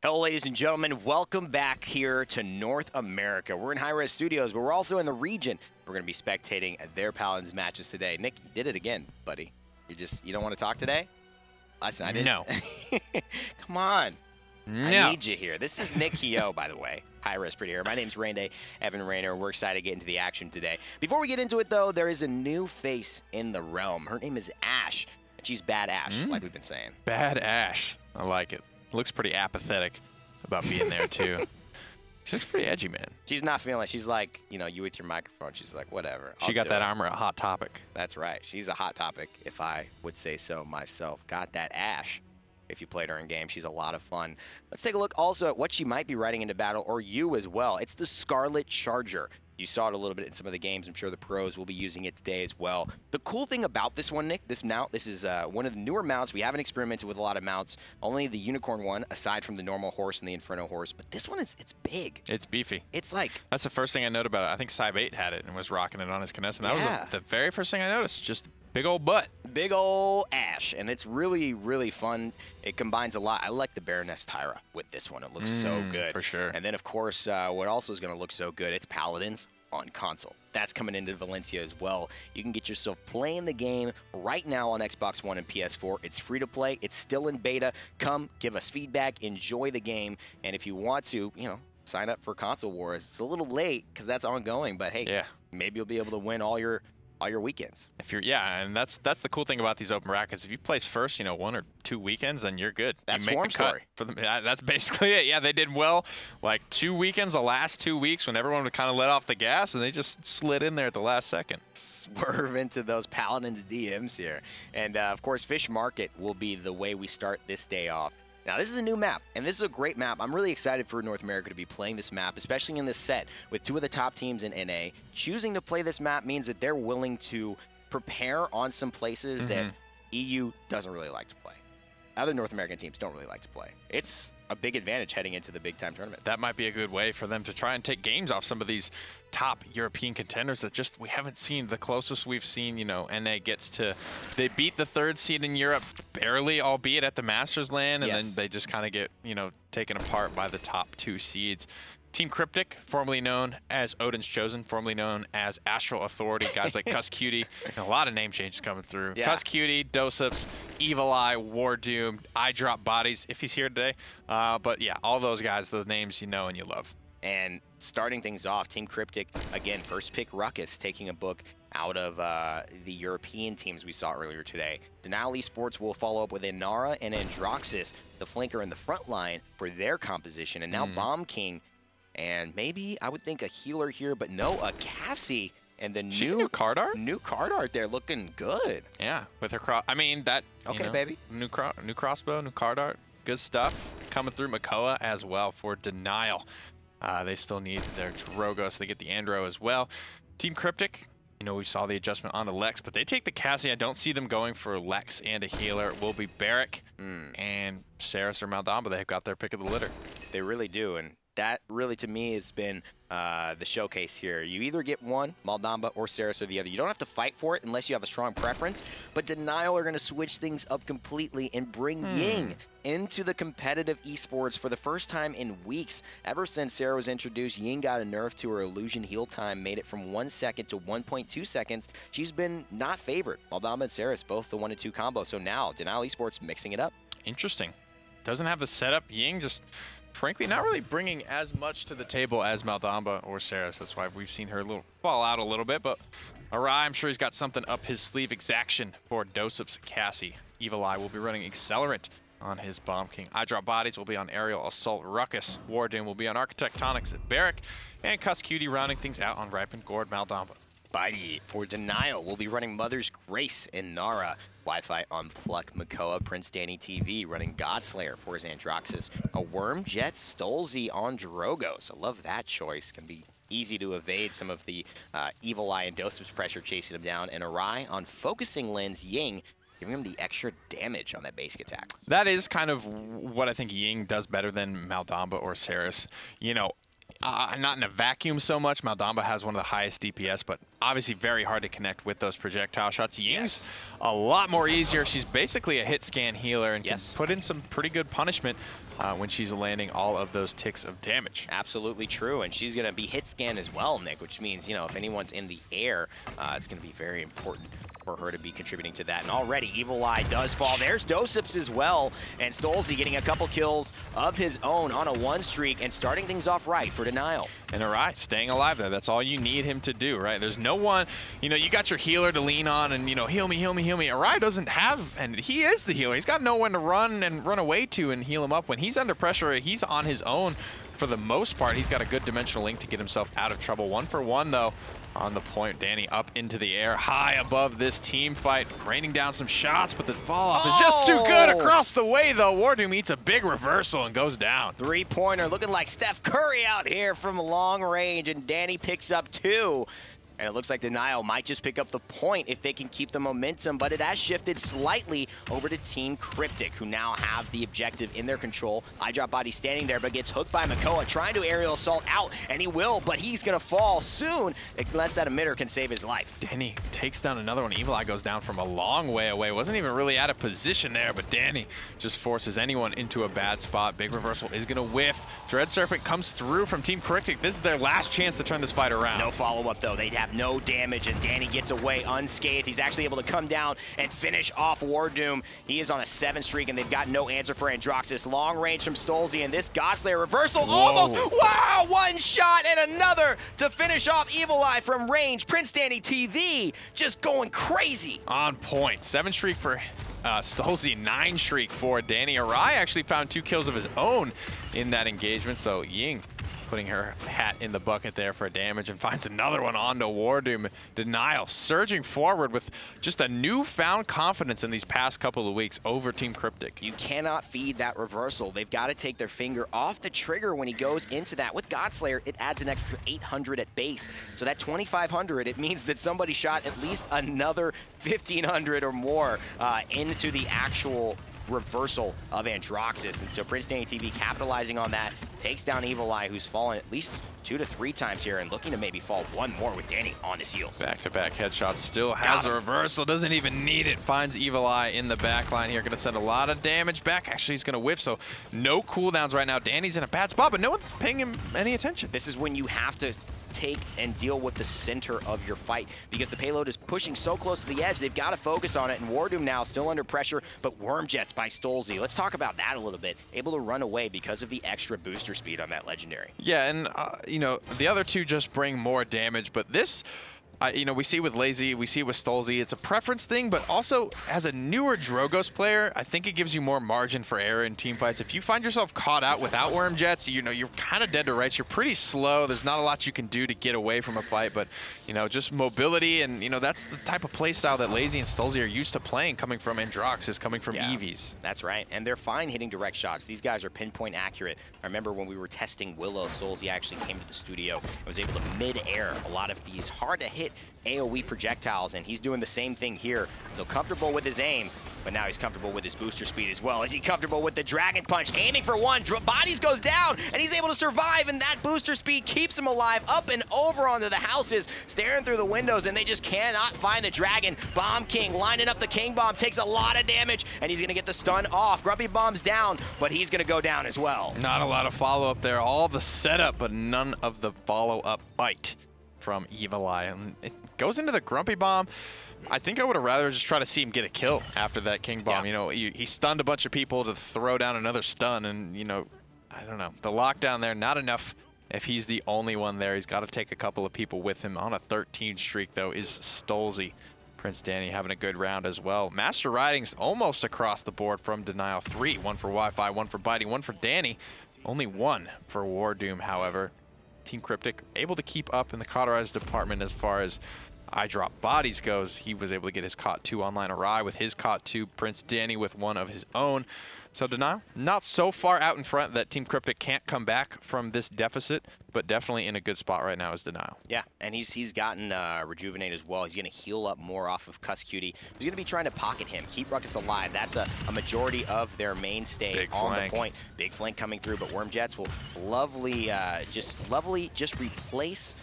Hello, ladies and gentlemen. Welcome back here to North America. We're in Hi-Rez Studios, but we're also in the region. We're going to be spectating their Paladins matches today. Nick, you did it again, buddy. You don't want to talk today? Listen, I didn't. No. Come on. No. I need you here. This is Nick Keogh, by the way. Hi-Rez Pretty here. My name's Rainday, Evan Rayner. We're excited to get into the action today. Before we get into it, though, there is a new face in the realm. Her name is Ash, and she's Bad Ash, like we've been saying. Bad Ash. I like it. Looks pretty apathetic about being there, too. She looks pretty edgy, man. She's not feeling it. She's like, you know, you with your microphone. She's like, whatever. She got that armor at Hot Topic. That's right. She's a hot topic, if I would say so myself. Got that Ash. If you played her in game, she's a lot of fun. Let's take a look also at what she might be riding into battle, or you as well. It's the Scarlet Charger. You saw it a little bit in some of the games. I'm sure the pros will be using it today as well. The cool thing about this one, Nick, this mount, this is one of the newer mounts. We haven't experimented with a lot of mounts. Only the Unicorn one, aside from the normal horse and the Inferno horse. But this one, it's big. It's beefy. It's like... That's the first thing I noted about it. I think Cyb8 had it and was rocking it on his Kness. And that was the very first thing I noticed. Just big old butt. Big old Ash. And it's really, really fun. It combines a lot. I like the Baroness Tyra with this one. It looks so good. For sure. And then, of course, what also is going to look so good, it's Paladins on console. That's coming into Valencia as well. You can get yourself playing the game right now on Xbox One and PS4. It's free to play. It's still in beta. Come, give us feedback, enjoy the game, and if you want to, you know, sign up for Console Wars. It's a little late because that's ongoing, but hey, maybe you'll be able to win all your weekends. If you're, and that's the cool thing about these open brackets. If you place first, you know, 1 or 2 weekends, then you're good. That's you make the cut for them. That's basically it. Yeah, they did well. Like 2 weekends, the last 2 weeks, when everyone would kind of let off the gas, and they just slid in there at the last second. Swerve into those Paladins DMs here, and of course, Fish Market will be the way we start this day off. Now, this is a new map, and this is a great map. I'm really excited for North America to be playing this map, especially in this set with 2 of the top teams in NA. Choosing to play this map means that they're willing to prepare on some places that EU doesn't really like to play. Other North American teams don't really like to play. It's a big advantage heading into the big-time tournaments. That might be a good way for them to try and take games off some of these top European contenders that just we haven't seen. The closest we've seen, you know, NA gets to, they beat the 3rd seed in Europe barely, albeit at the Masters LAN, and then they just kind of get, you know, taken apart by the top 2 seeds. Team Cryptik, formerly known as Odin's Chosen, formerly known as Astral Authority, guys like Kusqt, and a lot of name changes coming through. Kusqt, doesupz, Evulli, WarDoom, iDropBodies, if he's here today. But yeah, all those guys, the names you know and you love. And starting things off, Team Cryptik, again, first pick Ruckus, taking a book out of the European teams we saw earlier today. Denial Esports will follow up with Inara and Androxus, the flanker in the front line for their composition. And now Bomb King, and maybe I would think a healer here, but no, a Cassie. And the new card art? New card art there, looking good. Yeah, with her cross. I mean, that, okay, you know, baby. New crossbow, new card art. Good stuff. Coming through Makoa as well for Denial. They still need their Drogo, so they get the Andro as well. Team Cryptik, you know, we saw the adjustment on the Lex, but they take the Cassie. I don't see them going for Lex and a healer. It will be Barrack and Saris or Maldamba. They've got their pick of the litter. They really do, and that really, to me, has been the showcase here. You either get one, Maldamba or Saris or the other. You don't have to fight for it unless you have a strong preference, but Denial are going to switch things up completely and bring Ying into the competitive esports for the first time in weeks. Ever since Sarah was introduced, Ying got a nerf to her illusion heal time, made it from 1 second to 1.2 seconds. She's been not favored. Maldamba and Saris, both the 1 and 2 combo, so now Denial Esports mixing it up. Interesting. Doesn't have the setup. Ying just, frankly, not really bringing as much to the table as Maldamba or Saris. That's why we've seen her fall out a little bit. But Awry, I'm sure he's got something up his sleeve. Exaction for doesupz Cassie. Evulli will be running Accelerant on his Bomb King. iDropBodies will be on Aerial Assault Ruckus. WarDoom will be on Architectonics at Barrack. And Kusqt rounding things out on Ripened Gourd Maldamba. Bitey for Denial will be running Mother's Grace in Nara. Wi-Fi on Pluck Makoa. PrinceDannyTV running Godslayer for his Androxus. A Wormjet stolzey on Drogos. I love that choice. Can be easy to evade some of the Evulli and doesupz pressure chasing him down. And Awry on Focusing Lens Ying, giving him the extra damage on that basic attack. That is kind of what I think Ying does better than Maldamba or Saris. You know, not in a vacuum so much. Maldamba has one of the highest DPS, but obviously very hard to connect with those projectile shots. Ying's a lot more easier. She's basically a hit scan healer and can put in some pretty good punishment when she's landing all of those ticks of damage. Absolutely true, and she's going to be hit scan as well, Nick, which means, you know, if anyone's in the air, it's going to be very important for her to be contributing to that. And already Evulli does fall. There's doesupz as well, and stolzey getting a couple kills of his own on a 1 streak and starting things off right for Denial. And Awry staying alive there. That's all you need him to do, right? There's no one, you know, you got your healer to lean on and, you know, heal me, heal me, heal me. Awry doesn't have, and he is the healer. He's got no one to run away to and heal him up. When he's under pressure, he's on his own for the most part. He's got a good dimensional link to get himself out of trouble. 1 for 1, though. On the point, Danny up into the air, high above this team fight, raining down some shots, but the fall off is just too good across the way, though. WarDoom eats a big reversal and goes down. 3-pointer looking like Steph Curry out here from long range, and Danny picks up 2. And it looks like Denial might just pick up the point if they can keep the momentum, but it has shifted slightly over to Team Cryptik, who now have the objective in their control. iDropBodies standing there, but gets hooked by Makoa, trying to aerial assault out, and he will, but he's going to fall soon, unless that emitter can save his life. Danny takes down another one. Evulli goes down from a long way away. Wasn't even really out of position there, but Danny just forces anyone into a bad spot. Big reversal is going to whiff. Dread Serpent comes through from Team Cryptik. This is their last chance to turn this fight around. No follow-up, though. They'd have no damage, and Danny gets away unscathed. He's actually able to come down and finish off WarDoom. He is on a 7 streak, and they've got no answer for Androxus. Long range from stolzey, and this Godslayer reversal almost. Wow, 1 shot and another to finish off Evulli from range. PrinceDannyTV just going crazy. On point. 7 streak for stolzey, 9 streak for Danny. Awry actually found 2 kills of his own in that engagement, so Ying putting her hat in the bucket there for damage and finds another one onto WarDoom. Denial surging forward with just a newfound confidence in these past couple of weeks over Team Cryptik. You cannot feed that reversal. They've got to take their finger off the trigger when he goes into that. With Godslayer, it adds an extra 800 at base. So that 2,500, it means that somebody shot at least another 1,500 or more into the actual reversal of Androxus. And so PrinceDannyTV capitalizing on that, takes down Evulli, who's fallen at least 2 to 3 times here and looking to maybe fall 1 more with Danny on his heels. Back-to-back headshots, still has a reversal, doesn't even need it. Finds Evulli in the back line here, gonna send a lot of damage back. Actually, he's gonna whiff, so no cooldowns right now. Danny's in a bad spot, but no one's paying him any attention. This is when you have to take and deal with the center of your fight, because the payload is pushing so close to the edge. They've got to focus on it, and WarDoom now still under pressure, but worm jets by stolzey. Let's talk about that a little bit. Able to run away because of the extra booster speed on that legendary. Yeah, and you know, the other two just bring more damage, but this, you know, we see with Lazy, we see with stolzey, it's a preference thing, but also as a newer Drogos player, I think it gives you more margin for error in team fights. If you find yourself caught out without worm jets, you know, you're kind of dead to rights. You're pretty slow. There's not a lot you can do to get away from a fight, but, you know, just mobility, and, you know, that's the type of play style that Lazy and stolzey are used to playing, coming from Androxus, coming from Eevees. That's right, and they're fine hitting direct shots. These guys are pinpoint accurate. I remember when we were testing Willow, stolzey actually came to the studio and was able to mid-air a lot of these hard-to-hit AoE projectiles, and he's doing the same thing here. So comfortable with his aim, but now he's comfortable with his booster speed as well. Is he comfortable with the Dragon Punch? Aiming for 1, Bodies goes down, and he's able to survive, and that booster speed keeps him alive. Up and over onto the houses, staring through the windows, and they just cannot find the Dragon. Bomb King lining up the King Bomb, takes a lot of damage, and he's gonna get the stun off. Grumpy Bomb's down, but he's gonna go down as well. Not a lot of follow-up there. All the setup, but none of the follow-up bite from Evulli. And it goes into the Grumpy Bomb. I think I would have rather just try to see him get a kill after that King Bomb. You know, he stunned a bunch of people to throw down another stun, and, you know, I don't know. The lockdown there, not enough if he's the only one there. He's got to take a couple of people with him. On a 13 streak, though, is stolzey. Prince Danny having a good round as well. Master Riding's almost across the board from Denial. 3, 1 for Wi-Fi, 1 for Bitey, 1 for Danny. Only 1 for WarDoom, however. Team Cryptik able to keep up in the cauterized department as far as iDropBodies goes. He was able to get his COT 2 online. Awry with his COT 2. Prince Danny with one of his own. So Denial, not so far out in front that Team Cryptik can't come back from this deficit, but definitely in a good spot right now is Denial. Yeah, and he's gotten Rejuvenate as well. He's going to heal up more off of Kusqt. He's going to be trying to pocket him, keep Ruckus alive. That's a majority of their mainstay Big on flank. the point. Big flank coming through, but Wormjets will lovely just replace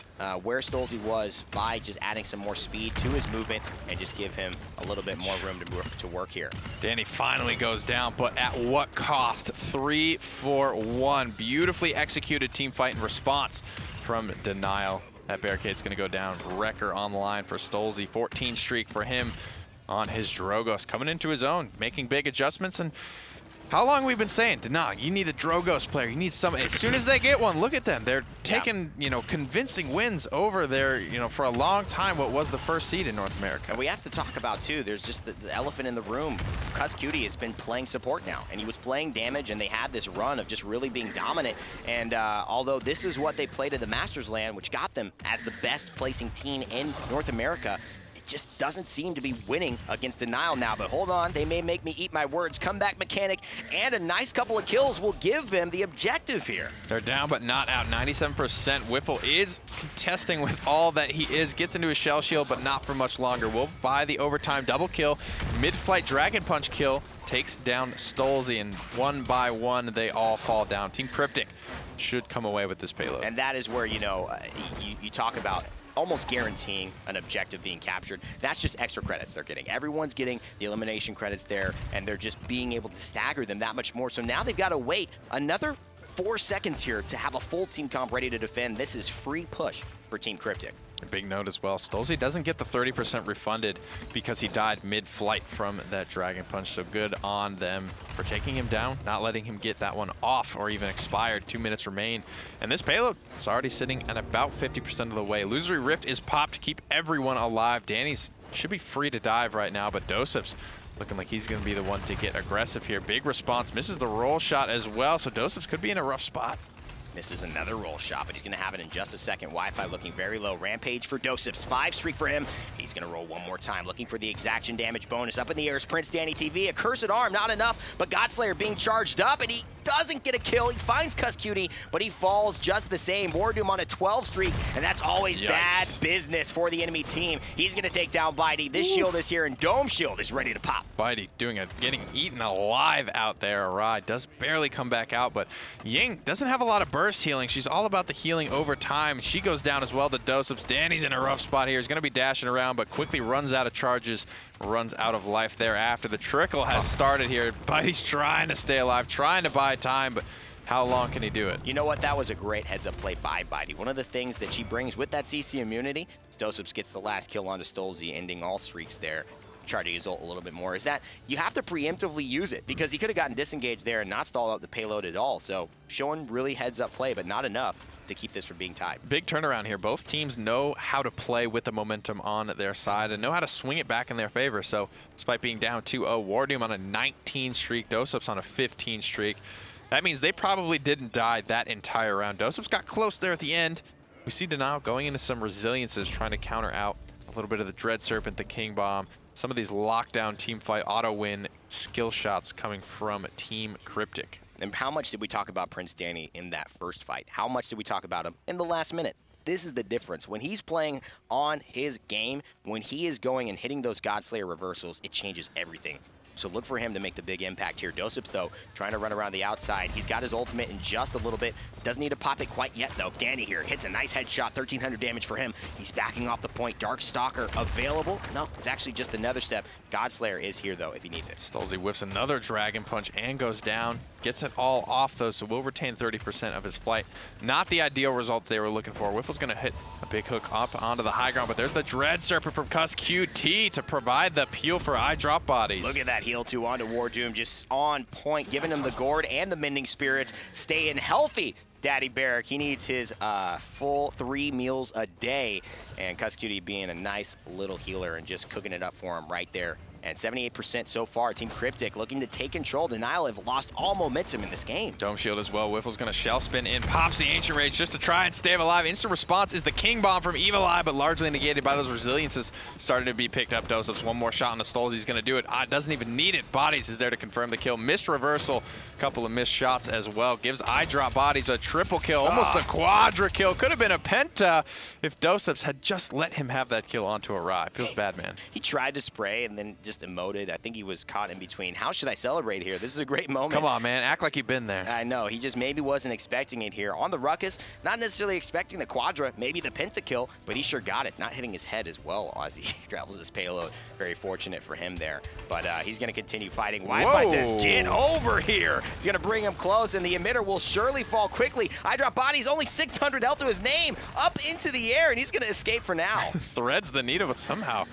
where stolzey was by just adding some more speed to his movement and just give him a little bit more room to work here. Danny finally goes down, but at what cost? 3 for 1. Beautifully executed team fight and response from Denial. That barricade's going to go down. Wrecker on the line for stolzey. 14 streak for him on his Drogos. Coming into his own, making big adjustments. And how long we've been saying, Denial, you need a Drogos player. You need some. As soon as they get one, look at them. They're taking, convincing wins over their, for a long time, what was the first seed in North America. And we have to talk about, too, there's just the elephant in the room. Kusqt has been playing support now, and he was playing damage, and they had this run of just really being dominant. And although this is what they played at the Masters LAN, which got them as the best placing team in North America, just doesn't seem to be winning against Denial now. But hold on, they may make me eat my words. Comeback mechanic and a nice couple of kills will give them the objective here. They're down but not out. 97%. Whiffle is contesting with all that he is. Gets into his shell shield, but not for much longer. Will buy the overtime double kill. Mid-flight Dragon Punch kill. Takes down stolzey, and one by one, they all fall down. Team Cryptik should come away with this payload. And that is where, you talk about almost guaranteeing an objective being captured. That's just extra credits they're getting. Everyone's getting the elimination credits there, and they're just being able to stagger them that much more. So now they've got to wait another 4 seconds here to have a full team comp ready to defend. This is free push for Team Cryptik. A big note as well. stolzey doesn't get the 30% refunded because he died mid-flight from that Dragon Punch. So good on them for taking him down, not letting him get that one off or even expired. 2 minutes remain. And this payload is already sitting at about 50% of the way. Illusory Rift is popped to keep everyone alive. Danny's should be free to dive right now, but doesupz looking like he's going to be the one to get aggressive here. Big response. Misses the roll shot as well, so doesupz could be in a rough spot. Misses another roll shot, but he's going to have it in just a second. Wi-Fi looking very low. Rampage for doesupz. 5 streak for him. He's going to roll one more time, looking for the exaction damage bonus. Up in the air is PrinceDannyTV. A cursed arm, not enough, but Godslayer being charged up, and he doesn't get a kill. He finds Kusqt, but he falls just the same. WarDoom on a 12 streak, and that's always bad business for the enemy team. He's going to take down Bitey. This shield is here, and Dome Shield is ready to pop. Bitey getting eaten alive out there. Awry does barely come back out, but Ying doesn't have a lot of burst healing. She's all about the healing over time. She goes down as well to doesupz. Danny's in a rough spot here. He's going to be dashing around, but quickly runs out of charges, runs out of life thereafter. The trickle has started here. Bitey's trying to stay alive, trying to buy time, but how long can he do it? You know what? That was a great heads-up play by Bitey. One of the things that she brings with that CC immunity, doesupz gets the last kill onto stolzey, ending all streaks there. Charging his ult a little bit more, is that you have to preemptively use it, because he could have gotten disengaged there and not stalled out the payload at all. So showing really heads-up play, but not enough to keep this from being tied. Big turnaround here. Both teams know how to play with the momentum on their side and know how to swing it back in their favor. So despite being down 2-0, WarDoom on a 19 streak, doesupz on a 15 streak. That means they probably didn't die that entire round. doesupz got close there at the end. We see Denial going into some resiliences, trying to counter out a little bit of the Dread Serpent, the King Bomb, some of these lockdown team fight auto win skill shots coming from Team Cryptik. And how much did we talk about Prince Danny in that first fight? How much did we talk about him in the last minute? This is the difference. When he's playing on his game, when he is going and hitting those Godslayer reversals, it changes everything. So look for him to make the big impact here. doesupz, though, trying to run around the outside. He's got his ultimate in just a little bit. Doesn't need to pop it quite yet, though. Danny here hits a nice headshot, 1,300 damage for him. He's backing off the point. Darkstalker available. No, it's actually just another step. Godslayer is here, though, if he needs it. stolzey whiffs another Dragon Punch and goes down. Gets it all off, though, so will retain 30% of his flight. Not the ideal result they were looking for. Whiffle's going to hit a big hook up onto the high ground, but there's the Dread Serpent from Kusqt to provide the peel for iDropBodies. Look at that heal 2 onto WarDoom, just on point, giving him the gourd and the mending spirits, staying healthy. Daddy Barrack, he needs his full 3 meals a day, and Kusqt being a nice little healer and just cooking it up for him right there And 78% so far. Team Cryptik looking to take control. Denial have lost all momentum in this game. Dome shield as well. Whiffle's going to shell spin in, pops the Ancient Rage just to try and stay alive. Instant response is the King Bomb from Evulli, but largely negated by those resiliences starting to be picked up. doesupz, one more shot on the stolzey. He's going to do it. Doesn't even need it. Bodies is there to confirm the kill. Missed reversal. Couple of missed shots as well. Gives iDropBodies a triple kill, almost a quadra kill. Could have been a penta if doesupz had just let him have that kill onto Awry. Feels bad, man. He tried to spray and then just emoted. I think he was caught in between. How should I celebrate here? This is a great moment. Come on, man. Act like you've been there. I know. He just maybe wasn't expecting it here. On the Ruckus, not necessarily expecting the quadra, maybe the penta kill, but he sure got it. Not hitting his head as well as he travels his payload. Very fortunate for him there. But he's going to continue fighting. Wi-Fi says, get over here. He's going to bring him close, and the emitter will surely fall quickly. iDropBodies, only 600 health to his name, up into the air, and he's going to escape for now. Threads the needle, but somehow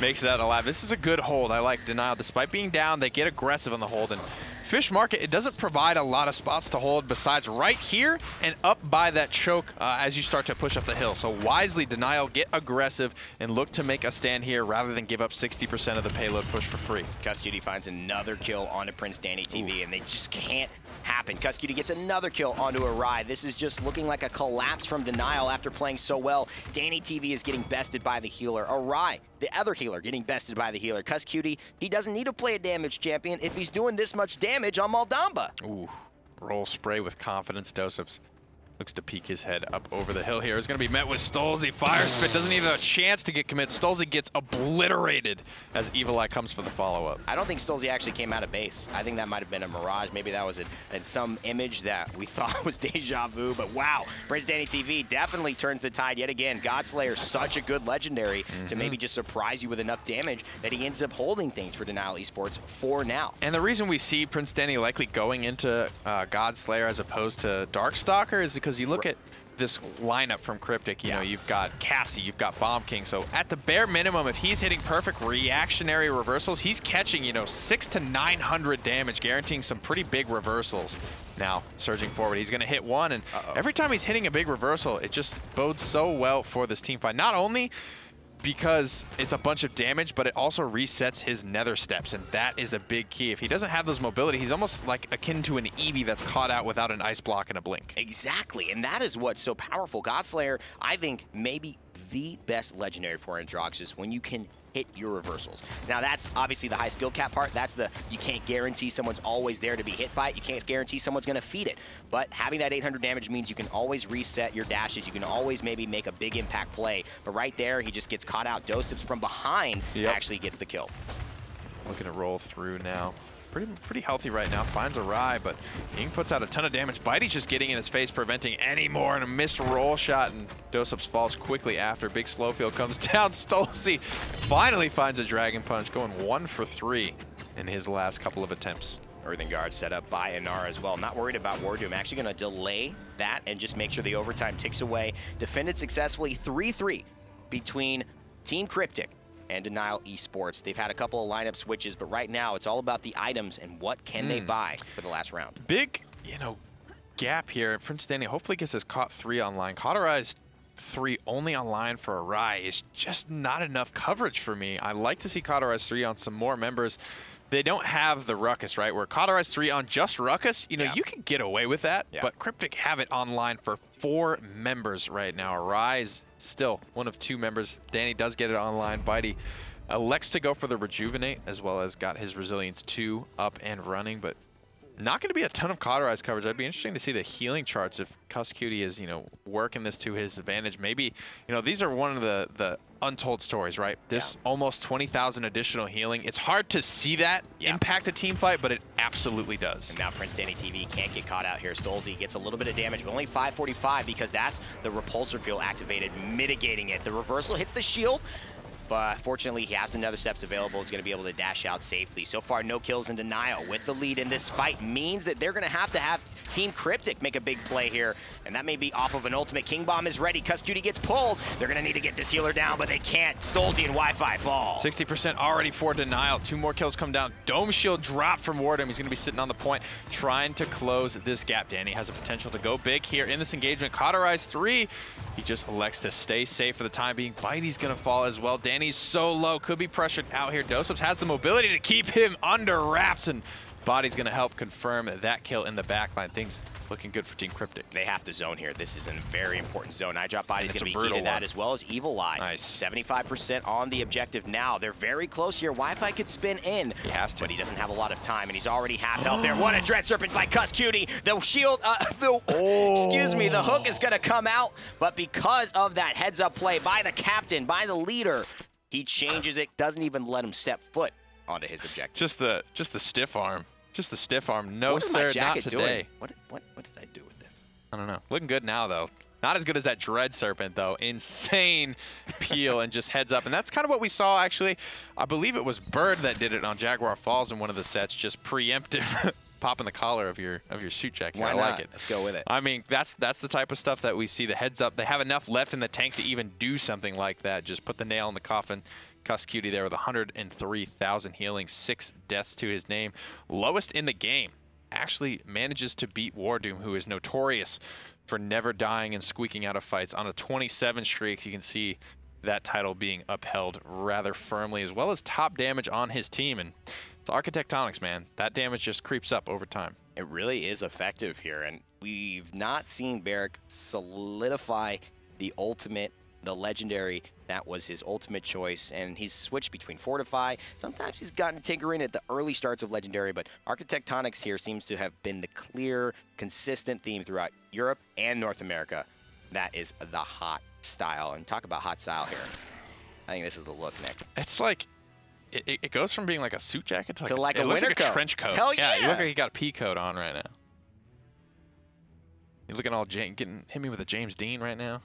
makes that alive. This is a good hold. I like Denial. Despite being down, they get aggressive on the hold. And Fish Market, it doesn't provide a lot of spots to hold besides right here and up by that choke as you start to push up the hill. So wisely, Denial, get aggressive and look to make a stand here rather than give up 60% of the payload push for free. Kusqt finds another kill onto PrinceDannyTV, and they just can't happen. Kusqt gets another kill onto Awry. This is just looking like a collapse from Denial after playing so well. DannyTV is getting bested by the healer. Awry, the other healer, getting bested by the healer. Kusqt, he doesn't need to play a damage champion if he's doing this much damage on Maldamba. Ooh, roll spray with confidence. doesupz looks to peek his head up over the hill here. It's going to be met with stolzey. Fire spit doesn't even have a chance to get commit. stolzey gets obliterated as Evulli comes for the follow-up. I don't think stolzey actually came out of base. I think that might have been a mirage. Maybe that was some image that we thought was deja vu, but wow. PrinceDannyTV definitely turns the tide yet again. Godslayer, such a good legendary to maybe just surprise you with enough damage that he ends up holding things for Denial Esports for now. And the reason we see PrinceDanny likely going into Godslayer as opposed to Darkstalker is because you look at this lineup from Cryptik, you know, you've got Cassie, you've got Bomb King. So at the bare minimum, if he's hitting perfect reactionary reversals, he's catching, you know, 600 to 900 damage, guaranteeing some pretty big reversals. Now, surging forward, he's going to hit one, and every time he's hitting a big reversal, it just bodes so well for this team fight. Not only because it's a bunch of damage, but it also resets his nether steps, and that is a big key. If he doesn't have those mobility, he's almost like akin to an Eevee that's caught out without an ice block and a blink. Exactly, and that is what's so powerful. Godslayer, I think, maybe the best legendary for Androxus when you can hit your reversals. Now that's obviously the high skill cap part. That's the, you can't guarantee someone's always there to be hit by it. You can't guarantee someone's gonna feed it. But having that 800 damage means you can always reset your dashes. You can always maybe make a big impact play. But right there, he just gets caught out. doesupz from behind actually gets the kill. Looking to roll through now. Pretty healthy right now. Finds Awry, but Ying puts out a ton of damage. Bitey's just getting in his face, preventing any more, and a missed roll shot, and doesupz falls quickly after. Big slow field comes down. stolzey finally finds a Dragon Punch, going 1 for 3 in his last couple of attempts. Earthen Guard set up by Inara as well. Not worried about WarDoom. Actually going to delay that and just make sure the overtime ticks away. Defended successfully 3-3 between Team Cryptik and Denial Esports. They've had a couple of lineup switches, but right now it's all about the items and what can they buy for the last round. Big, you know, gap here. PrinceDanny hopefully gets his Caught 3 online. Cauterized 3 only online for Awry is just not enough coverage for me. I like to see Cauterized 3 on some more members. They don't have the Ruckus, right? Where Cauterized 3 on just Ruckus, you know, you can get away with that, but Cryptik have it online for 4 members right now. Awry is still one of 2 members. Danny does get it online. Bitey elects to go for the Rejuvenate, as well as got his Resilience 2 up and running, but not going to be a ton of Cauterized coverage. I'd be interesting to see the healing charts if Kusqt is, you know, working this to his advantage. Maybe, you know, these are one of the untold stories, right? This almost 20,000 additional healing. It's hard to see that impact a team fight, but it absolutely does. And now PrinceDannyTV can't get caught out here. stolzey gets a little bit of damage, but only 545 because that's the repulsor field activated, mitigating it. The reversal hits the shield, but fortunately, he has the nether steps available. He's going to be able to dash out safely. So far, no kills in Denial. With the lead in this fight means that they're going to have Team Cryptik make a big play here. And that may be off of an ultimate. King Bomb is ready. Kusqt gets pulled. They're going to need to get this healer down, but they can't. stolzey and Wi-Fi fall. 60% already for Denial. 2 more kills come down. Dome shield drop from WarDoom. He's going to be sitting on the point, trying to close this gap. Danny has a potential to go big here in this engagement. Cauterized 3. He just elects to stay safe for the time being. Bitey's going to fall as well. Danny and he's so low. Could be pressured out here. doesupz has the mobility to keep him under wraps, and Body's going to help confirm that kill in the backline. Things looking good for Team Cryptik. They have to zone here. This is a very important zone. iDropBodies going to be key to one. that, as well as Evulli. Nice. 75% on the objective now. They're very close here. Wi-Fi could spin in. He has to. But he doesn't have a lot of time, and he's already half health there. What a Dread Serpent by Kusqt. The shield, excuse me, the hook is going to come out, but because of that heads-up play by the captain, by the leader, he changes it, doesn't even let him step foot onto his objective. Just the stiff arm. Just the stiff arm. No, what is sir, my jacket not today. doing? What did I do with this? I don't know. Looking good now, though. Not as good as that Dread Serpent, though. Insane peel and just heads up. And that's kind of what we saw, actually. I believe it was Bird that did it on Jaguar Falls in one of the sets, just preemptive. Popping the collar of your suit jacket. Why I not? like it. Let's go with it. I mean, that's the type of stuff that we see. The heads up. They have enough left in the tank to even do something like that. Just put the nail in the coffin. Kusqt there with 103,000 healing, 6 deaths to his name. Lowest in the game. Actually manages to beat WarDoom, who is notorious for never dying and squeaking out of fights. On a 27 streak, you can see that title being upheld rather firmly, as well as top damage on his team. And it's architectonics, man. That damage just creeps up over time. It really is effective here, and we've not seen Barrick solidify the ultimate, the legendary. That was his ultimate choice, and he's switched between Fortify. Sometimes he's gotten to tinker in at the early starts of Legendary, but Architectonics here seems to have been the clear, consistent theme throughout Europe and North America. That is the hot style, and talk about hot style here. I think this is the look, Nick. It's like, it goes from being like a suit jacket to like a winter coat. A trench coat. Hell yeah! You look like you got a pea coat on right now. You're looking all getting hit me with a James Dean right now.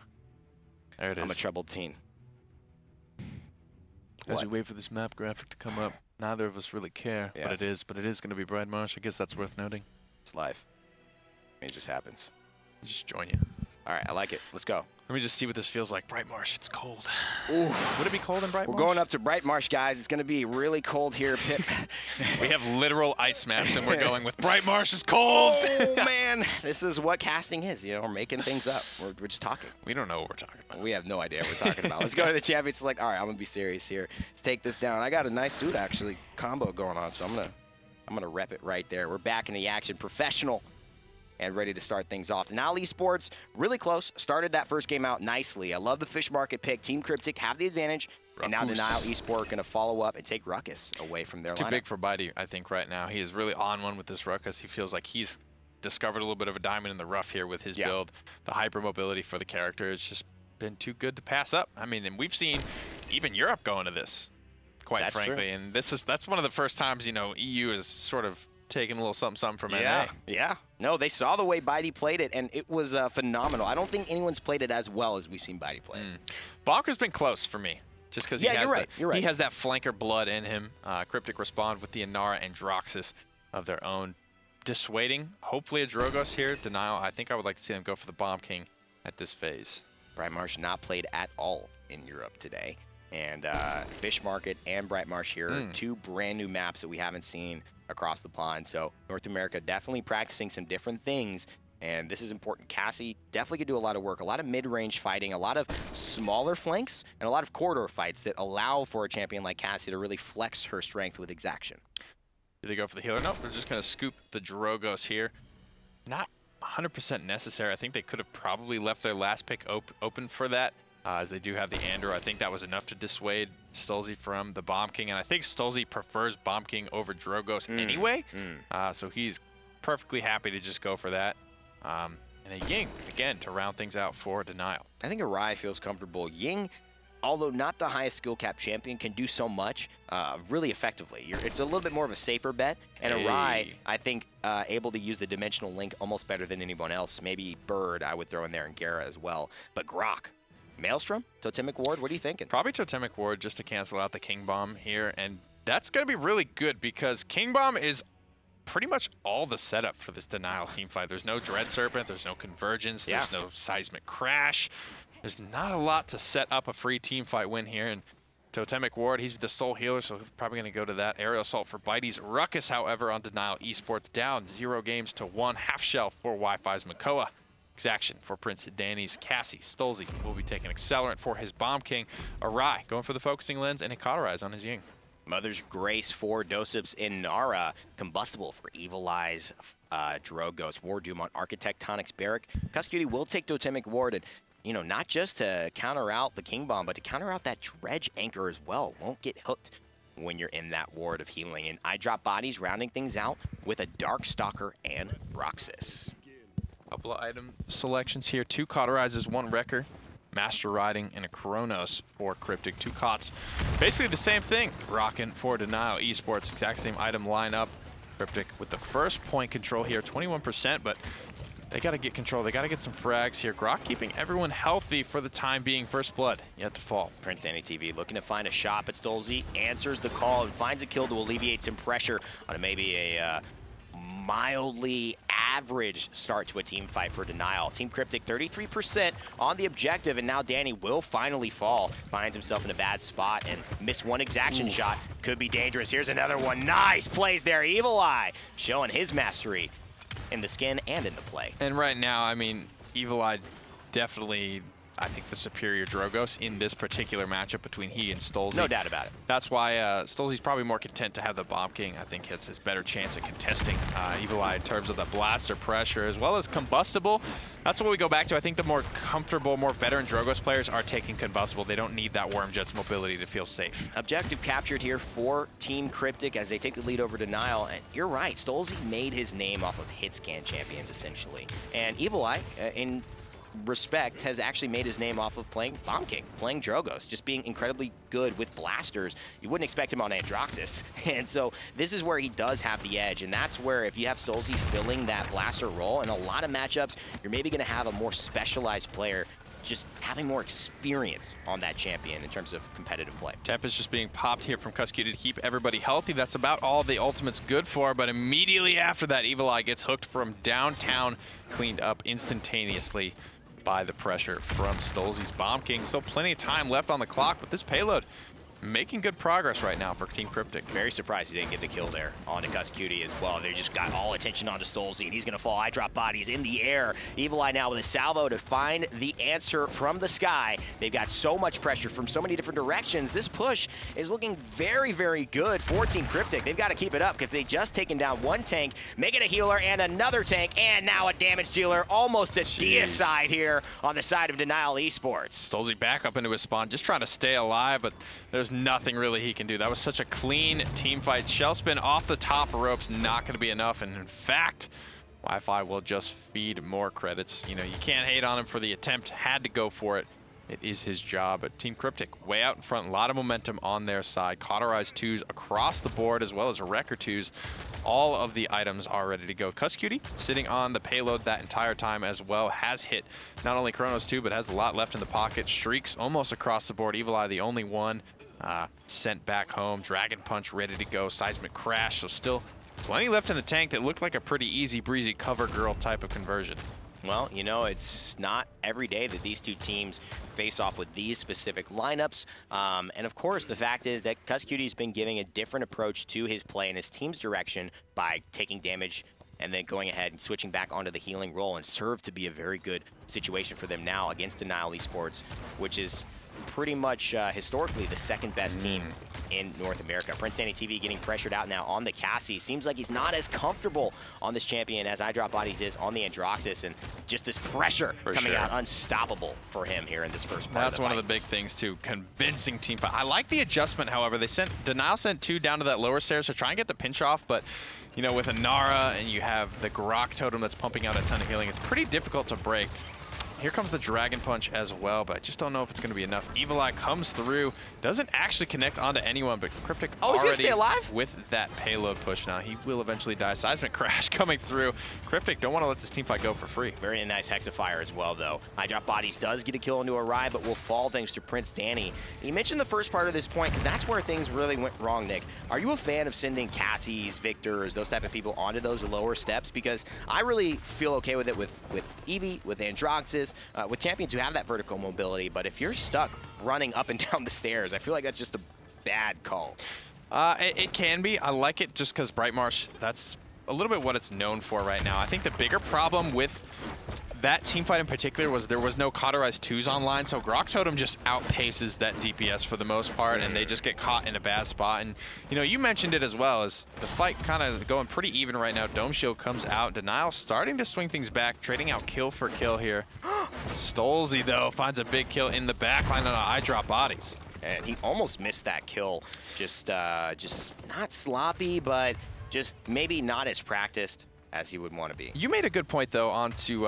There it is. I'm a troubled teen. As we wait for this map graphic to come up, neither of us really care, but it is going to be Bride Marsh. I guess that's worth noting. It's life. It just happens. I'll just join you. All right, I like it. Let's go. Let me just see what this feels like. Bright Marsh, it's cold. Ooh. Would it be cold in Bright Marsh? We're going up to Bright Marsh, guys. It's going to be really cold here. We have literal ice maps, and we're going with Bright Marsh is cold. Oh, man. This is what casting is. You know, we're making things up. We're just talking. We don't know what we're talking about. We have no idea what we're talking about. Let's go to the champions. Like, all right, I'm going to be serious here. Let's take this down. I got a nice suit, actually, combo going on, so I'm gonna rep it right there. We're back in the action. Professional. And ready to start things off. Now Esports, really close, started that first game out nicely. I love the fish market pick. Team Cryptik have the advantage, and now Denial Esports going to follow up and take Ruckus away from their lineup. It's too big for Bitey, I think, right now. He is really on one with this Ruckus. He feels like he's discovered a little bit of a diamond in the rough here with his build. The hypermobility for the character has just been too good to pass up. I mean, and we've seen even Europe going to this, quite frankly. True. And that's one of the first times, you know, EU is sort of taking a little something from NA. Yeah. No, they saw the way Bitey played it, and it was phenomenal. I don't think anyone's played it as well as we've seen Bitey play it. Bonker's been close for me, just because he he has that flanker blood in him. Cryptik respond with the Inara and Droxus of their own, dissuading hopefully a Drogos here. Denial, I think I would like to see them go for the Bomb King at this phase. Bright Marsh not played at all in Europe today. And Fish Market and Bright Marsh here, two brand new maps that we haven't seen across the pond. So North America definitely practicing some different things, and this is important. Cassie definitely could do a lot of work, a lot of mid-range fighting, a lot of smaller flanks, and a lot of corridor fights that allow for a champion like Cassie to really flex her strength with exaction. Do they go for the healer? Nope, they're just going to scoop the Drogos here. Not 100% necessary. I think they could have probably left their last pick open for that. As they do have the Andrew. I think that was enough to dissuade stolzey from the Bomb King, and I think stolzey prefers Bomb King over Drogos anyway, so he's perfectly happy to just go for that. And a Ying, again, to round things out for Denial. I think Awry feels comfortable. Ying, although not the highest skill cap champion, can do so much really effectively. It's a little bit more of a safer bet, and Awry, I think, able to use the dimensional link almost better than anyone else. Maybe Bird I would throw in there, and Gera as well, but Grok. Maelstrom? Totemic Ward? What are you thinking? Probably Totemic Ward just to cancel out the King Bomb here, and that's going to be really good because King Bomb is pretty much all the setup for this Denial team fight. There's no Dread Serpent, there's no Convergence, there's no Seismic Crash. There's not a lot to set up a free team fight win here, and Totemic Ward, he's the sole healer, so he's probably going to go to that. Aerial Assault for Bitey's Ruckus, however, on Denial Esports, down 0 games to 1. Half shell for Wi-Fi's Makoa. Exaction for Prince Danny's Cassie. Stolzey will be taking Accelerant for his Bomb King. Awry going for the focusing lens and a Cauterize on his Ying. Mother's Grace for doesupz in Nara. Combustible for Evilli's Drogos. WarDoom on Architectonics Barrack. Kusqt will take Totemic Ward, and you know, not just to counter out the King Bomb, but to counter out that Dredge Anchor as well. Won't get hooked when you're in that ward of healing. And iDropBodies rounding things out with a Darkstalker and Roxas. Couple of item selections here. 2 Cauterizes, 1 Wrecker. Master Riding and a Kronos for Cryptik. 2 Cots. Basically the same thing. Rockin' for Denial Esports. Exact same item lineup. Cryptik with the first point control here. 21%, but they got to get control. They got to get some frags here. Grok keeping everyone healthy for the time being. First blood yet to fall. PrinceDannyTV looking to find a shot at stolzey. Answers the call and finds a kill to alleviate some pressure on maybe a mildly average start to a team fight for Denial. Team Cryptik 33% on the objective, and now Danny will finally fall. Finds himself in a bad spot and miss one exaction shot. Could be dangerous. Here's another one. Nice plays there. Evulli showing his mastery in the skin and in the play. And right now, I mean, Evulli definitely, I think, the superior Drogos in this particular matchup between he and stolzey. No doubt about it. That's why stolzey's probably more content to have the Bomb King. I think it's his better chance at contesting Evulli in terms of the blaster pressure as well as combustible. That's what we go back to. I think the more comfortable, more veteran Drogos players are taking combustible. They don't need that Wormjet's mobility to feel safe. Objective captured here for Team Cryptik as they take the lead over Denial. And you're right, stolzey made his name off of hit scan champions essentially. And Evulli, in respect, has actually made his name off of playing Bomb King, playing Drogos, just being incredibly good with blasters. You wouldn't expect him on Androxus. And so this is where he does have the edge, and that's where if you have stolzey filling that blaster role, in a lot of matchups, you're maybe going to have a more specialized player just having more experience on that champion in terms of competitive play. Temp is just being popped here from Kusqt to keep everybody healthy. That's about all the ultimate's good for, but immediately after that, Evulli gets hooked from downtown, cleaned up instantaneously by the pressure from stolzey's Bomb King. Still plenty of time left on the clock, but this payload making good progress right now for Team Cryptik. Very surprised he didn't get the kill there onto Kusqt as well. They just got all attention onto stolzey, and he's going to fall. iDropBodies in the air. Evulli now with a salvo to find the answer from the sky. They've got so much pressure from so many different directions. This push is looking very, very good for Team Cryptik. They've got to keep it up because they just taken down one tank, make it a healer and another tank, and now a damage dealer. Almost a deicide here on the side of Denial Esports. Stolzey back up into his spawn, just trying to stay alive, but there's nothing really he can do. That was such a clean team fight. Shell spin off the top ropes, not going to be enough. And in fact, Wi-Fi will just feed more credits. You know, you can't hate on him for the attempt. Had to go for it. It is his job. But Team Cryptik way out in front. A lot of momentum on their side. Cauterized 2s across the board as well as Wrecker 2s. All of the items are ready to go. Kusqt sitting on the payload that entire time as well. Has hit not only Kronos 2, but has a lot left in the pocket. Streaks almost across the board. Evulli the only one. Sent back home. Dragon Punch ready to go. Seismic Crash. So still plenty left in the tank that looked like a pretty easy breezy cover girl type of conversion. Well, you know, it's not every day that these two teams face off with these specific lineups. And of course, the fact is that Kusqt's been giving a different approach to his play and his team's direction by taking damage and then going ahead and switching back onto the healing role, and served to be a very good situation for them now against Denial Esports, which is pretty much historically the second best team in North America. PrinceDannyTV getting pressured out now on the Cassie. Seems like he's not as comfortable on this champion as iDropBodies is on the Androxus, and just this pressure coming out unstoppable for him here in this first part. That's one of the big things too, convincing team fight. I like the adjustment, however. Denial sent 2 down to that lower stairs to try and get the pinch off, but you know, with a Nara and you have the Grok totem that's pumping out a ton of healing, it's pretty difficult to break. Here comes the Dragon Punch as well, but I just don't know if it's going to be enough. Evulli comes through, doesn't actually connect onto anyone, but Cryptik he's gonna stay alive with that payload push now. He will eventually die. Seismic Crash coming through. Cryptik don't want to let this team fight go for free. Very nice Hexafire as well, though. iDropBodies does get a kill into Awry, but will fall thanks to Prince Danny. You mentioned the first part of this point, because that's where things really went wrong, Nick. Are you a fan of sending Cassies, Victors, those type of people onto those lower steps? Because I really feel okay with it with Eevee, with Androxus, with champions who have that vertical mobility, but if you're stuck running up and down the stairs, I feel like that's just a bad call. It can be. I like it just because Bright Marsh, that's a little bit what it's known for right now. I think the bigger problem with that team fight in particular there was no cauterized 2s online, so Grok Totem just outpaces that DPS for the most part, and they just get caught in a bad spot. And you know, you mentioned it as well, as the fight kind of going pretty even right now. Dome Shield comes out, Denial starting to swing things back, trading out kill for kill here. Stolzey though finds a big kill in the backline on iDropBodies. And he almost missed that kill. Just not sloppy, but just maybe not as practiced as he would want to be. You made a good point though onto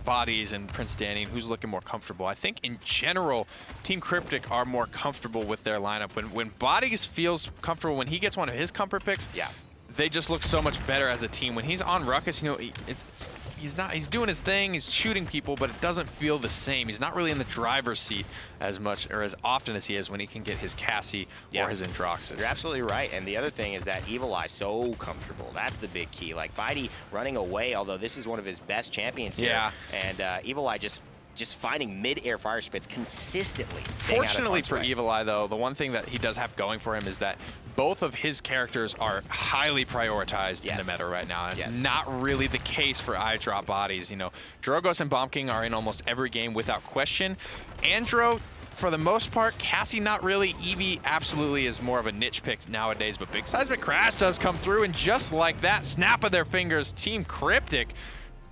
Bodies and Prince Danny, who's looking more comfortable. I think in general, Team Cryptik are more comfortable with their lineup. When Bodies feels comfortable, when he gets one of his comfort picks, yeah, they just look so much better as a team. When he's on Ruckus, you know, he's doing his thing, he's shooting people, but it doesn't feel the same. He's not really in the driver's seat as much or as often as he is when he can get his Cassie or his Androxus. You're absolutely right. And the other thing is that Evulli so comfortable. That's the big key. Like Bitey running away, although this is one of his best champions here. And Evulli just finding mid-air fire spits consistently. Fortunately for Evulli, though, the one thing that he does have going for him is that both of his characters are highly prioritized in the meta right now. That's not really the case for iDropBodies. You know, Drogos and Bomb King are in almost every game without question. Andro, for the most part, Cassie not really. Eevee absolutely is more of a niche pick nowadays, but Big Seismic Crash does come through, and just like that, snap of their fingers, Team Cryptik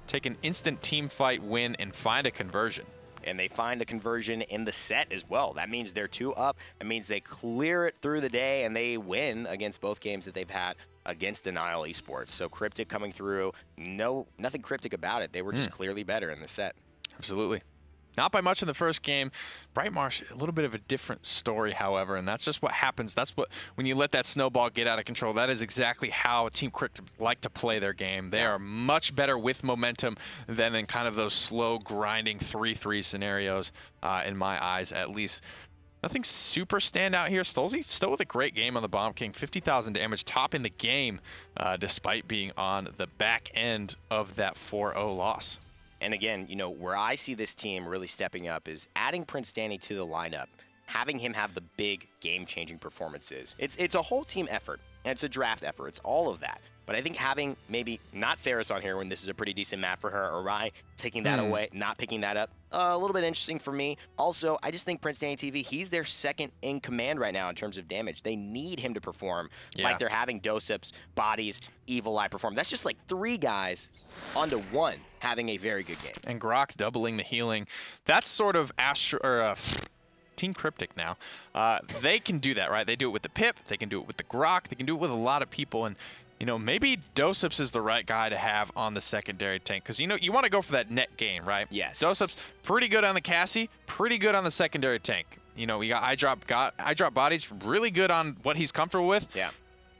take an instant team fight win and find a conversion. And they find a conversion in the set as well. That means they're 2 up. That means they clear it through the day, and they win against both games that they've had against Denial Esports. So Cryptik coming through, nothing cryptic about it. They were just clearly better in the set. Absolutely. Not by much in the first game. Bright Marsh, a little bit of a different story, however, and that's just what happens. That's what, when you let that snowball get out of control, that is exactly how Team Cryptik like to play their game. They are much better with momentum than in kind of those slow, grinding 3-3 scenarios, in my eyes, at least. Nothing super standout here. Stolzey still with a great game on the Bomb King. 50,000 damage, top in the game, despite being on the back end of that 4-0 loss. And again, you know, where I see this team really stepping up is adding Prince Danny to the lineup, having him have the big game-changing performances. It's a whole team effort, and it's a draft effort. It's all of that. But I think having maybe not Saris on here when this is a pretty decent map for her, or Awry taking that away, not picking that up, a little bit interesting for me. Also, I just think PrinceDannyTV, he's their second in command right now in terms of damage. They need him to perform like they're having doesupz, Bodies, Evulli perform. That's just like 3 guys onto 1 having a very good game. And Grok doubling the healing. That's sort of Team Cryptik now. They can do that, right? They do it with the Pip, they can do it with the Grok, they can do it with a lot of people, and you know, maybe doesupz is the right guy to have on the secondary tank, because you know you want to go for that net gain, right? Yes. doesupz pretty good on the Cassie, pretty good on the secondary tank. You know, we got iDropBodies really good on what he's comfortable with. Yeah.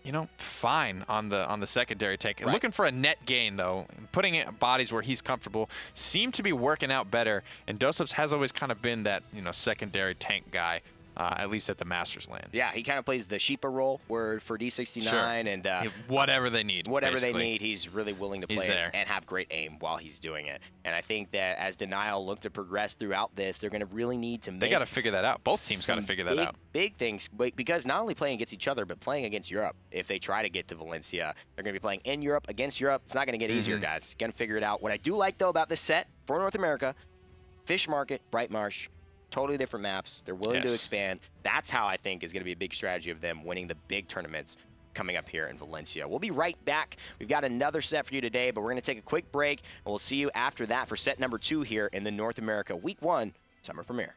You know, fine on the secondary tank. Right. Looking for a net gain though, putting it Bodies where he's comfortable seem to be working out better. And doesupz has always kind of been that, you know, secondary tank guy. At least at the Masters land. Yeah, he kind of plays the Sheepa role for D69 and whatever they need. Whatever they need, he's really willing to play it and have great aim while he's doing it. And I think that as Denial look to progress throughout this, they're going to really need to make. They got to figure that out. Both teams got to figure that out. Big things, because not only playing against each other, but playing against Europe. If they try to get to Valencia, they're going to be playing in Europe against Europe. It's not going to get easier, guys. Going to figure it out. What I do like though about this set for North America, Fish Market, Bright Marsh. Totally different maps. They're willing to expand. That's how I think is going to be a big strategy of them winning the big tournaments coming up here in Valencia. We'll be right back. We've got another set for you today, but we're going to take a quick break, and we'll see you after that for set number 2 here in the North America Week 1 Summer Premiere.